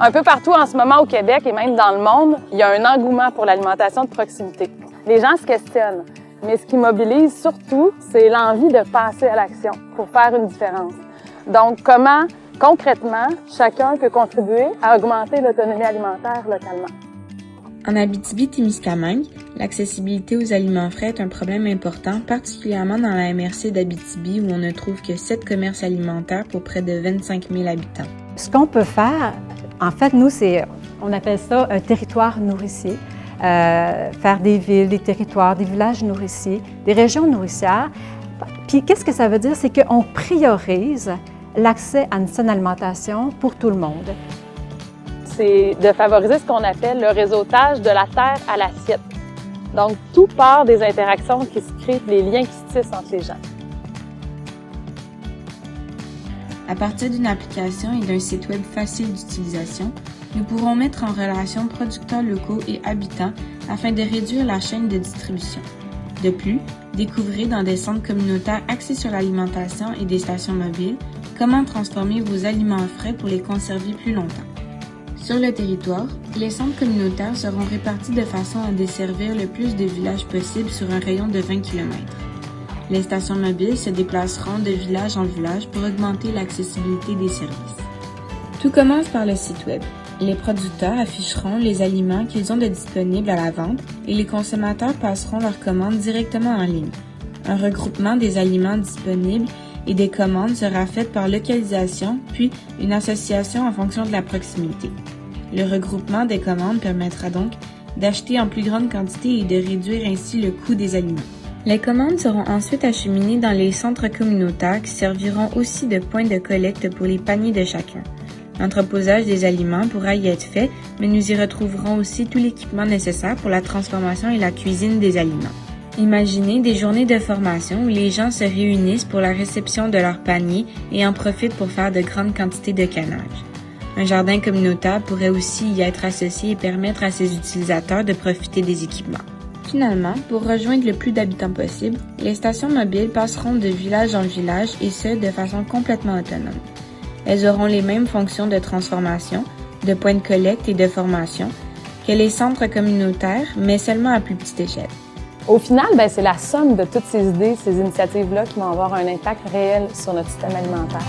Un peu partout en ce moment au Québec et même dans le monde, il y a un engouement pour l'alimentation de proximité. Les gens se questionnent, mais ce qui mobilise surtout, c'est l'envie de passer à l'action pour faire une différence. Donc, comment, concrètement, chacun peut contribuer à augmenter l'autonomie alimentaire localement? En Abitibi-Témiscamingue, l'accessibilité aux aliments frais est un problème important, particulièrement dans la MRC d'Abitibi où on ne trouve que 7 commerces alimentaires pour près de 25 000 habitants. Ce qu'on peut faire, en fait, nous, on appelle ça un territoire nourricier. Faire des villes, des territoires, des villages nourriciers, des régions nourricières. Puis qu'est-ce que ça veut dire? C'est qu'on priorise l'accès à une saine alimentation pour tout le monde. C'est de favoriser ce qu'on appelle le réseautage de la terre à l'assiette. Donc, tout part des interactions qui se créent, les liens qui se tissent entre les gens. À partir d'une application et d'un site web facile d'utilisation, nous pourrons mettre en relation producteurs locaux et habitants afin de réduire la chaîne de distribution. De plus, découvrez dans des centres communautaires axés sur l'alimentation et des stations mobiles comment transformer vos aliments frais pour les conserver plus longtemps. Sur le territoire, les centres communautaires seront répartis de façon à desservir le plus de villages possible sur un rayon de 20 km. Les stations mobiles se déplaceront de village en village pour augmenter l'accessibilité des services. Tout commence par le site web. Les producteurs afficheront les aliments qu'ils ont de disponibles à la vente et les consommateurs passeront leurs commandes directement en ligne. Un regroupement des aliments disponibles et des commandes sera fait par localisation, puis une association en fonction de la proximité. Le regroupement des commandes permettra donc d'acheter en plus grande quantité et de réduire ainsi le coût des aliments. Les commandes seront ensuite acheminées dans les centres communautaires qui serviront aussi de point de collecte pour les paniers de chacun. L'entreposage des aliments pourra y être fait, mais nous y retrouverons aussi tout l'équipement nécessaire pour la transformation et la cuisine des aliments. Imaginez des journées de formation où les gens se réunissent pour la réception de leurs paniers et en profitent pour faire de grandes quantités de canage. Un jardin communautaire pourrait aussi y être associé et permettre à ses utilisateurs de profiter des équipements. Finalement, pour rejoindre le plus d'habitants possible, les stations mobiles passeront de village en village et ce, de façon complètement autonome. Elles auront les mêmes fonctions de transformation, de point de collecte et de formation que les centres communautaires, mais seulement à plus petite échelle. Au final, c'est la somme de toutes ces idées, ces initiatives-là qui vont avoir un impact réel sur notre système alimentaire.